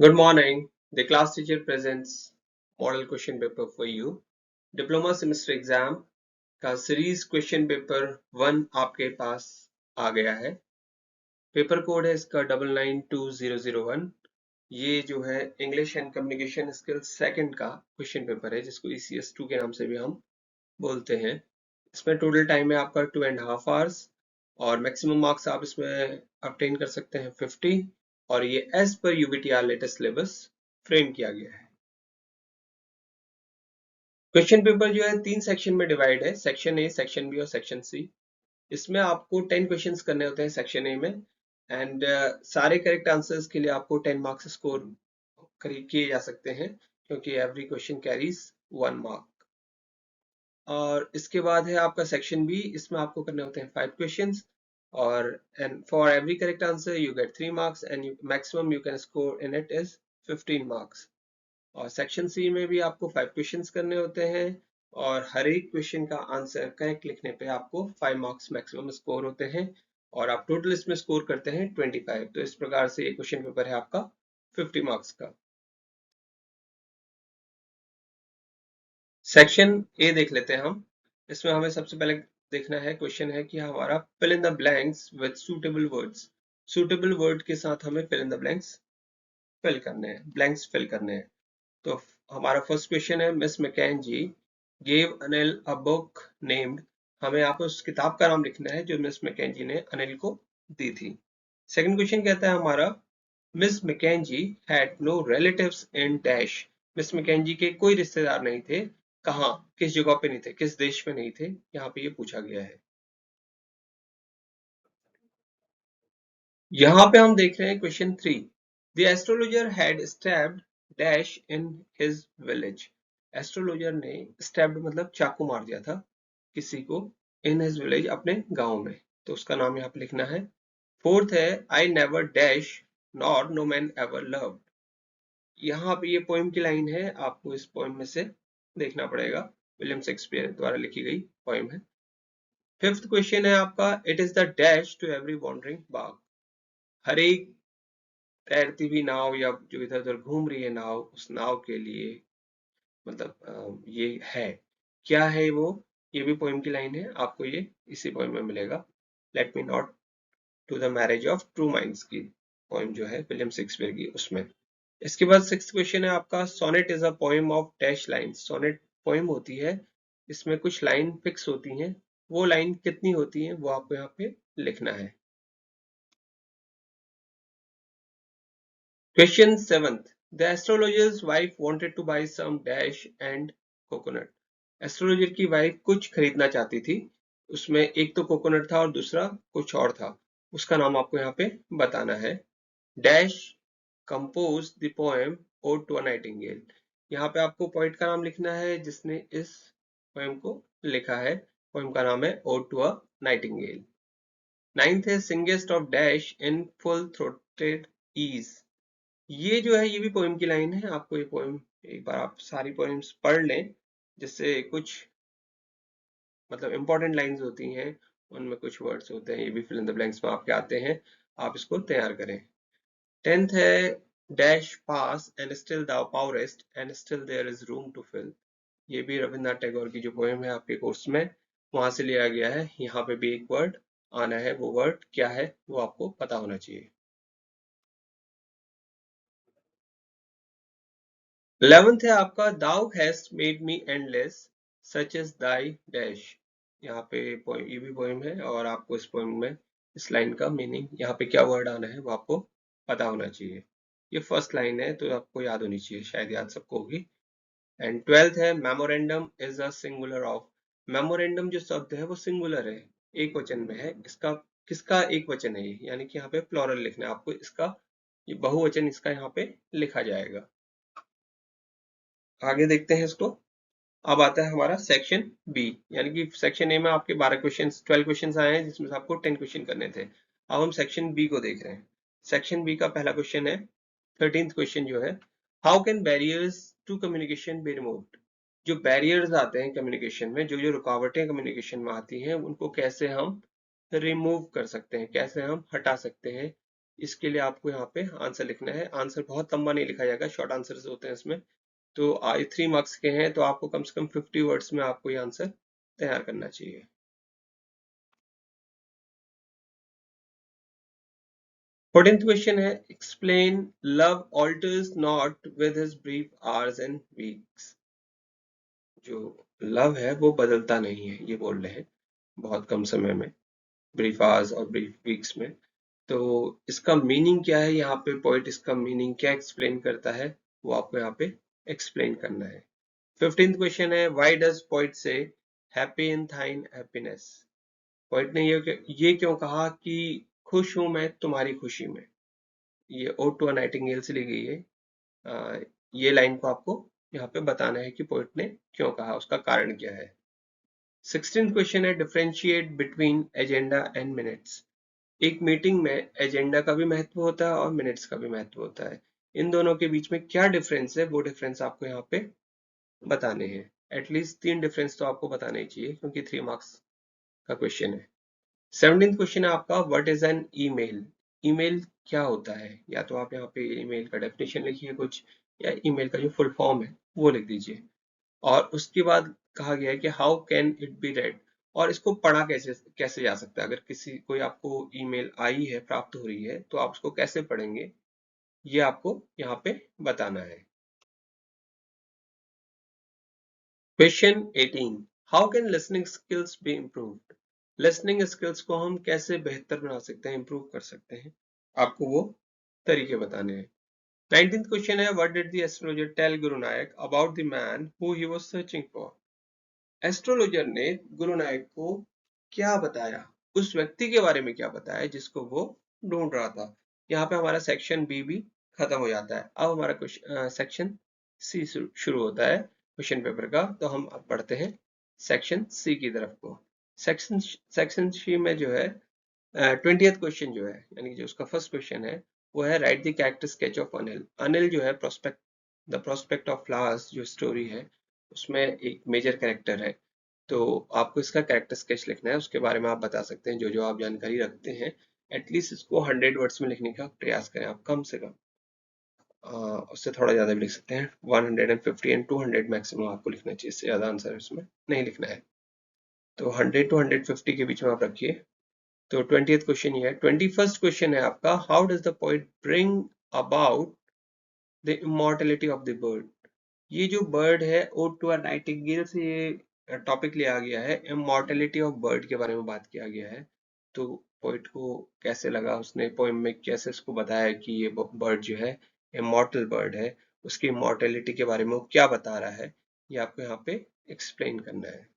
Good morning. The class teacher presents model question paper for you. Diploma semester exam का series question paper 1 आपके पास आ गया है। Paper code है इसका 992001। ये जो है English and communication skills second का क्वेश्चन पेपर है, जिसको ECS2 के नाम से भी हम बोलते हैं। इसमें टोटल टाइम है आपका 2.5 आवर्स और मैक्सिमम मार्क्स आप इसमें ऑब्टेन कर सकते हैं 50, और ये as per UBTR latest syllabus frame किया गया है। क्वेश्चन पेपर जो है 3 सेक्शन में डिवाइड है, सेक्शन ए, सेक्शन बी और सेक्शन सी। इसमें आपको 10 क्वेश्चंस करने होते हैं सेक्शन ए में, एंड सारे करेक्ट आंसर्स के लिए आपको 10 मार्क्स स्कोर किए जा सकते हैं, क्योंकि एवरी क्वेश्चन कैरीज 1 मार्क। और इसके बाद है आपका सेक्शन बी, इसमें आपको करने होते हैं 5 क्वेश्चंस, और and for every correct answer you get 3 marks and maximum you can score in it is 15 marks. और सेक्शन सी में भी आपको 5 क्वेश्चंस करने होते हैं, और हर एक क्वेश्चन का आंसर करेक्ट लिखने पे आपको 5 मार्क्स मैक्सिमम स्कोर होते हैं, और आप टोटल इसमें स्कोर करते हैं 25। तो इस प्रकार से ये क्वेश्चन पेपर है आपका 50 मार्क्स का। सेक्शन ए देख लेते हैं हम। इसमें हमें सबसे पहले देखना है, क्वेश्चन है कि हमारा fill in the blanks with suitable words. Suitable word के साथ हमें fill in the blanks fill करने हैं, ब्लैंक्स फिल करने हैं। तो हमारा फर्स्ट क्वेश्चन है, miss Mackenzie gave Anil a book named. हमें यहाँ पर उस किताब का नाम लिखना है जो मिस मैकेंजी ने अनिल को दी थी। सेकंड क्वेश्चन कहता है हमारा, miss Mackenzie had no relatives in dash. Miss Mackenzie के कोई रिश्तेदार नहीं थे, कहाँ, किस जगह पे नहीं थे, किस देश में नहीं थे, यहाँ पे ये पूछा गया है। यहाँ पे हम देख रहे हैं question 3, the astrologer had stabbed dash in his village. Astrologer ने स्टैब्ड मतलब चाकू मार दिया था किसी को, इन हिज विलेज अपने गांव में, तो उसका नाम यहाँ पे लिखना है। फोर्थ है, I never dash nor no man ever loved. यहाँ पे ये पोएम की लाइन है, आपको इस पोएम में से देखना पड़ेगा, विलियम शेक्सपियर द्वारा लिखी गई पोएम है। फिफ्थ क्वेश्चन है आपका, it is the dash to every wandering bark. हर एक तैरती हुई नाव या जो इधर उधर घूम रही है नाव, उस नाव के लिए मतलब ये है, क्या है वो, ये भी पोएम की लाइन है, आपको ये इसी पोएम में मिलेगा। Let me not to the marriage of true minds की पोएम जो है विलियम शेक्सपियर की, उसमें। इसके बाद सिक्स्थ क्वेश्चन है आपका, sonnet is a poem of dash line. Sonnet poem होती है, इसमें कुछ लाइन फिक्स होती हैं, वो लाइन कितनी होती हैं वो आपको यहाँ पे लिखना है। Question seventh, the astrologer's wife wanted to buy some dash and coconut. Astrologer की वाइफ कुछ खरीदना चाहती थी, उसमें एक तो कोकोनट था और दूसरा कुछ और था, उसका नाम आपको यहाँ पे बताना है। Dash compose the poem ode to a nightingale. यहाँ पे आपको पोइट का नाम लिखना है जिसने इस पोएम को लिखा है, पोएम का नाम है ode to a nightingale. Ninth है, singest of dash in full throated ease. ये जो है ये भी पोएम की लाइन है, आपको ये पोएम एक बार आप सारी पोएम्स पढ़ लें, जिससे कुछ मतलब इंपॉर्टेंट लाइंस होती हैं, उनमें कुछ वर्ड्स होते हैं, ये भी फिल इन द ब्लैंक्स में आपके आते हैं, आप इसको तैयार करें। टेंथ है, dash pass and still thou powerest and still there is room to fill। ये भी रविन्द्रनाथ टैगोर की जो पोएम है आपके कोर्स में, वहां से लिया गया है। यहाँ पे भी एक वर्ड आना है, वो वर्ड क्या है वो आपको पता होना चाहिए। 11th है आपका, thou hast made me endless such as thy dash। यहाँ पे ये भी पोएम है, और आपको इस पोएम में इस लाइन का मीनिंग, यहाँ पे क्या वर्ड आना है वो आपको पता होना चाहिए। ये फर्स्ट लाइन है तो आपको याद होनी चाहिए, शायद याद सबको होगी। एंड 12th है, memorandum is a singular of. Memorandum जो शब्द है वो सिंगुलर है, एक वचन में है, इसका किसका एक वचन है ये, यानी कि यहाँ पे प्लूरल लिखना है आपको, इसका ये बहुवचन इसका यहाँ पे लिखा जाएगा। आगे देखते हैं इसको। अब आता है हमारा सेक्शन बी, यानी कि सेक्शन ए में आपके 12 क्वेश्चन आए हैं, जिसमें से आपको 10 क्वेश्चन करने थे। अब हम सेक्शन बी को देख रहे हैं। सेक्शन बी का पहला क्वेश्चन है, 13th क्वेश्चन जो है, how can barriers to communication be removed. जो बैरियर्स आते हैं कम्युनिकेशन में, जो जो रुकावटें कम्युनिकेशन में आती हैं, उनको कैसे हम रिमूव कर सकते हैं, कैसे हम हटा सकते हैं, इसके लिए आपको यहाँ पे आंसर लिखना है। आंसर बहुत लंबा नहीं लिखा जाएगा, शॉर्ट आंसर्स होते हैं इसमें। तो 3 मार्क्स के हैं, तो आपको कम से कम 50 वर्ड्स में आपको ये आंसर तैयार करना चाहिए। 14th क्वेश्चन है, explain love alters not with his brief hours and weeks. जो लव है वो बदलता नहीं है, ये बोल रहे हैं बहुत कम समय में, ब्रीफ आवर्स और ब्रीफ वीक्स में। तो इसका मीनिंग क्या है, यहाँ पे पोइट इसका मीनिंग क्या एक्सप्लेन करता है वो आपको यहाँ पे एक्सप्लेन करना है। 15th क्वेश्चन है, व्हाई डज पोइट से हैप्पी इन थाइन हैप्पीनेस। पोइट ने ये क्यों कहा कि खुश हूं मैं तुम्हारी खुशी में। ये ओड टू अ नाइटिंगेल से ली गई है। ये लाइन को आपको यहाँ पे बताना है कि पोइट ने क्यों कहा, उसका कारण क्या है। 16th क्वेश्चन है, differentiate between agenda and minutes. एक मीटिंग में एजेंडा का भी महत्व होता है और मिनट्स का भी महत्व होता है। इन दोनों के बीच में क्या डिफरेंस है, वो डिफरेंस आपको यहाँ पे बताने हैं। एटलीस्ट 3 डिफरेंस तो आपको बताने ही चाहिए, क्योंकि 3 मार्क्स का क्वेश्चन है। 17th क्वेश्चन है आपका, what is an email. Email क्या होता है, या तो आप यहाँ पे ईमेल का डेफिनेशन लिखिए कुछ, या ईमेल का जो फुल फॉर्म है वो लिख दीजिए। और उसके बाद कहा गया है कि how can it be red, और इसको पढ़ा कैसे कैसे जा सकता है। अगर कोई आपको ईमेल आई है, प्राप्त हो रही है, तो आप उसको कैसे पढ़ेंगे, ये आपको यहाँ पे बताना है। Question 18, how can listening skills be improved. Listening skills को हम कैसे बेहतर बना सकते हैं, इम्प्रूव कर सकते हैं, आपको वो तरीके बताने हैं। 19th क्वेश्चन है, what did the astrologer tell Guru Nayak about the man who he was searching for. Astrologer ने गुरु नायक को क्या बताया, उस व्यक्ति के बारे में क्या बताया जिसको वो ढूंढ रहा था। यहाँ पे हमारा सेक्शन बी भी खत्म हो जाता है। अब हमारा सेक्शन सी शुरू होता है क्वेश्चन पेपर का। तो हम अब पढ़ते हैं सेक्शन सी की तरफ को। सेक्शन सेक्शन सी में जो है 20th क्वेश्चन जो है, यानी जो उसका फर्स्ट क्वेश्चन है, वो है right the character sketch of Anil. Anil जो है prospect the prospect of flowers जो स्टोरी है, उसमें एक मेजर कैरेक्टर है। तो आपको इसका कैरेक्टर स्केच लिखना है, उसके बारे में आप बता सकते हैं जो जो आप जानकारी रखते हैं। एटलीस्ट इसको 100 वर्ड्स में लिखने का प्रयास करें आप, कम से कम। उससे थोड़ा ज्यादा भी लिख सकते हैं, 150 एंड 200 मैक्सिमम आपको लिखना चाहिए, इससे ज्यादा आंसर इसमें नहीं लिखना है। तो 100 टू 150 के बीच में आप रखिए। तो 20th क्वेश्चन ये है। 21st क्वेश्चन है आपका, how does the poet bring about the immortality of the bird. ये जो बर्ड है, ओड टू अ नाइटिंगेल से ये टॉपिक लिया गया है, इमॉर्टलिटी ऑफ बर्ड के बारे में बात किया गया है। तो पोइट को कैसे लगा, उसने पोएम में कैसे उसको बताया कि ये बर्ड जो है इमॉर्टल बर्ड है, उसकी इमॉर्टलिटी के बारे में वो क्या बता रहा है, ये आपको यहाँ पे एक्सप्लेन करना है।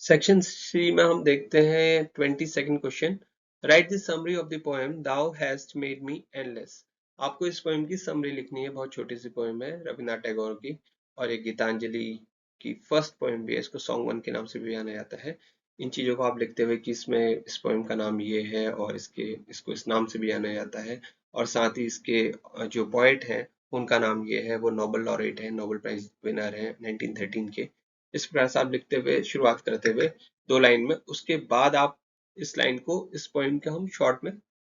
सेक्शन सी में हम देखते हैं 22nd question, write the summary of the poem thou hast made me endless. आपको इस पोएम की समरी लिखनी है, बहुत छोटी सी पोएम है रविन्द्रनाथ टैगोर की, और एक गीतांजलि की फर्स्ट पोएम भी है, इसको सॉन्ग 1 के नाम से भी जाना जाता है। इन चीजों को आप लिखते हुए कि इसमें इस पोएम का नाम ये है और इसको इस नाम से भी जाना जाता है, और साथ ही इसके जो पोएट हैं उनका नाम ये है, वो नोबेल लॉरेट है, नोबेल प्राइज विनर है 1913 के। इस प्रकार से आप लिखते हुए शुरुआत करते हुए 2 लाइन में, उसके बाद आप इस लाइन को, इस पोएम के हम शॉर्ट में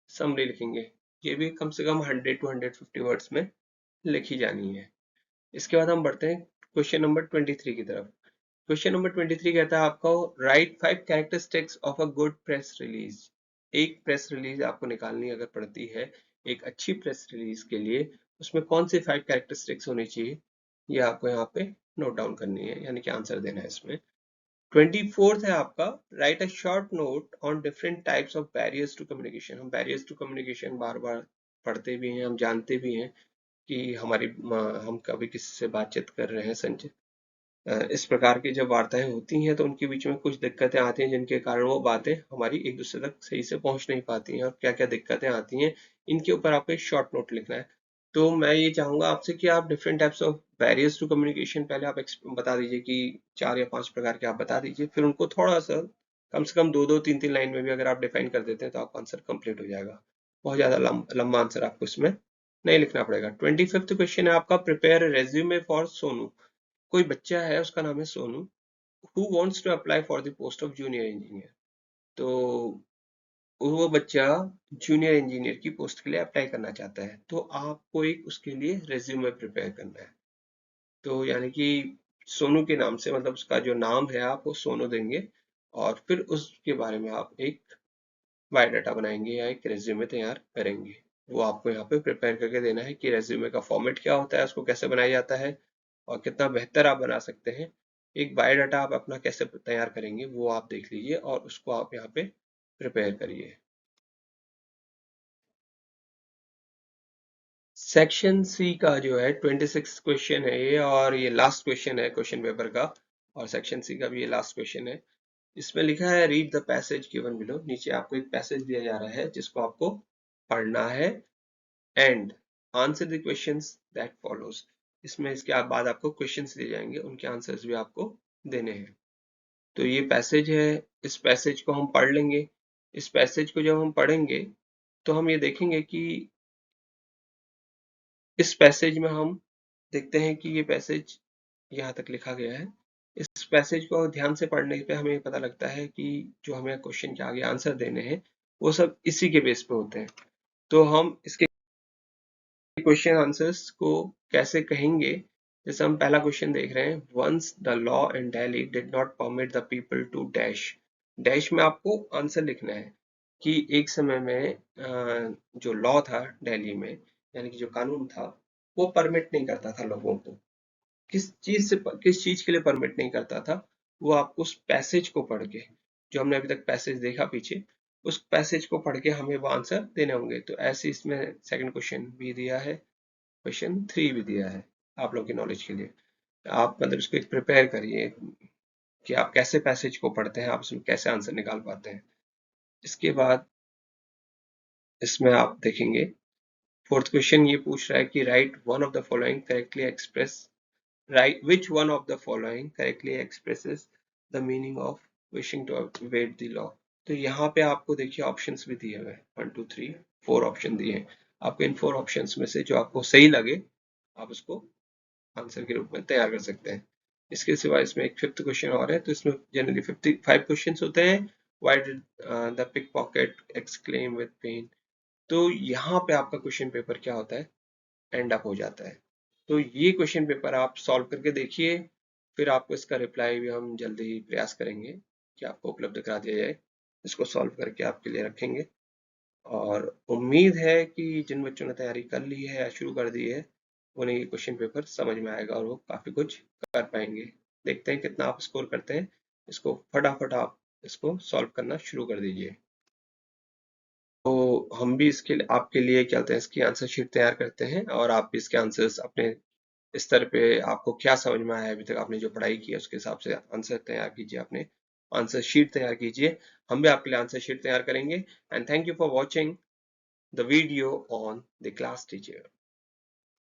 समरी लिखेंगे। ये भी कम से कम 100 टू 150 वर्ड्स में लिखी जानी है। इसके बाद हम बढ़ते हैं क्वेश्चन नंबर 23 की तरफ। क्वेश्चन नंबर 23 कहता है आपको, right 5 characteristics of a good press release. एक प्रेस रिलीज आपको निकालनी अगर पड़ती है, एक अच्छी प्रेस रिलीज के लिए उसमें कौन सी 5 कैरेक्टरिस्टिक्स होनी चाहिए, ये आपको यहाँ पे नोट डाउन करनी है, यानी कि आंसर देना है इसमें। 24th है आपका, write a short note on different types of barriers to communication. हम बैरियर्स टू कम्युनिकेशन बार बार पढ़ते भी हैं, हम जानते भी हैं कि हम कभी किसी से बातचीत कर रहे हैं, इस प्रकार की जब वार्ताएं होती हैं तो उनके बीच में कुछ दिक्कतें आती हैं, जिनके कारण वो बातें हमारी एक दूसरे तक सही से पहुंच नहीं पाती हैं, और क्या क्या दिक्कतें आती हैं, इनके ऊपर आपको एक शॉर्ट नोट लिखना है। तो मैं ये चाहूंगा आपसे कि आप different types of barriers to communication पहले आप बता दीजिए कि 4 या 5 प्रकार के आप बता दीजिए, फिर उनको थोड़ा सा कम से कम 2-2 3-3 लाइन में भी अगर आप डिफाइन कर देते हैं तो आपका आंसर कंप्लीट हो जाएगा। बहुत ज्यादा लंबा आंसर आपको इसमें नहीं लिखना पड़ेगा। 25th क्वेश्चन है आपका, प्रिपेयर रेज्यूमे फॉर सोनू। कोई बच्चा है, उसका नाम है Sonu, who wants to apply for the post of junior engineer. तो वो बच्चा जूनियर इंजीनियर की पोस्ट के लिए अप्लाई करना चाहता है, तो आपको एक उसके लिए रेज्यूमे प्रिपेयर करना है। तो यानी कि सोनू के नाम से, मतलब उसका जो नाम है आप वो सोनू देंगे, और फिर उसके बारे में आप एक बायोडाटा बनाएंगे या एक रेज्यूमे तैयार करेंगे। वो आपको यहाँ पे प्रिपेयर करके देना है कि रेज्यूमे का फॉर्मेट क्या होता है, उसको कैसे बनाया जाता है, और कितना बेहतर आप बना सकते हैं। एक बायोडाटा आप अपना कैसे तैयार करेंगे वो आप देख लीजिए, और उसको आप यहाँ पे प्रिपेयर करिए। सेक्शन सी का जो है 26 क्वेश्चन है ये, और ये लास्ट क्वेश्चन है क्वेश्चन पेपर का, और सेक्शन सी का भी ये लास्ट क्वेश्चन है। इसमें लिखा है read the passage given below. नीचे आपको एक पैसेज दिया जा रहा है जिसको आपको पढ़ना है, and answer the questions that follows. इसमें इसके बाद आपको क्वेश्चंस दिए जाएंगे, उनके आंसर्स भी आपको देने हैं। तो ये पैसेज है, इस पैसेज को हम पढ़ लेंगे। इस पैसेज को जब हम पढ़ेंगे तो हम ये देखेंगे कि इस पैसेज में हम देखते हैं कि ये पैसेज यहाँ तक लिखा गया है। इस पैसेज को ध्यान से पढ़ने पे हमें पता लगता है कि जो हमें क्वेश्चन के आगे आंसर देने हैं वो सब इसी के बेस पे होते हैं। तो हम इसके क्वेश्चन आंसर्स को कैसे कहेंगे, जैसे हम पहला क्वेश्चन देख रहे हैं, once the law in Delhi did not permit the people to dash. Dash में आपको आंसर लिखना है कि एक समय में जो लॉ था दिल्ली में, यानी कि जो कानून था, वो परमिट नहीं करता था लोगों को। किस चीज के लिए परमिट नहीं करता था, वो आपको उस पैसेज को पढ़ के, जो हमने अभी तक पैसेज देखा पीछे, उस पैसेज को पढ़ के हमें वो आंसर देने होंगे। तो ऐसे इसमें सेकंड क्वेश्चन भी दिया है, क्वेश्चन 3 भी दिया है आप लोग की नॉलेज के लिए। आप मतलब इसको एक प्रिपेयर करिए कि आप कैसे पैसेज को पढ़ते हैं, आप इसमें कैसे आंसर निकाल पाते हैं। इसके बाद इसमें आप देखेंगे फोर्थ क्वेश्चन ये पूछ रहा है कि right one of the following correctly express, right, which one of the following correctly expresses the meaning of wishing to evade the law। तो यहाँ पे आपको देखिए ऑप्शंस भी दिए हुए हैं, 1 2 3 4 ऑप्शन दिए हैं। आपको इन 4 ऑप्शंस में से जो आपको सही लगे आप उसको आंसर के रूप में तैयार कर सकते हैं। इसके सिवा इसमें एक फिफ्थ क्वेश्चन और है, तो इसमें जनरली 55 क्वेश्चन होते हैं। Why did the pickpocket exclaim with pain। तो यहाँ पे आपका क्वेश्चन पेपर क्या होता है, एंड अप हो जाता है। तो ये क्वेश्चन पेपर आप सॉल्व करके देखिए, फिर आपको इसका रिप्लाई भी हम जल्दी ही प्रयास करेंगे कि आपको उपलब्ध करा दिया जाए। इसको सॉल्व करके आपके लिए रखेंगे, और उम्मीद है कि जिन बच्चों ने तैयारी कर ली है या शुरू कर दी है, उन्हें ये क्वेश्चन पेपर समझ में आएगा और वो काफी कुछ कर पाएंगे। देखते हैं कितना आप स्कोर करते हैं। इसको फटाफट आप इसको सॉल्व करना शुरू कर दीजिए। तो हम भी इसके लिए आपके लिए क्या कहते हैं, इसकी आंसर शीट तैयार करते हैं, और आप भी इसके आंसर्स अपने स्तर पे आपको क्या समझ में आया, अभी तक आपने जो पढ़ाई की है उसके हिसाब से आंसर तैयार कीजिए, अपने आंसर शीट तैयार कीजिए। हम भी आपके लिए आंसर शीट तैयार करेंगे। And thank you for watching the video on the class teacher.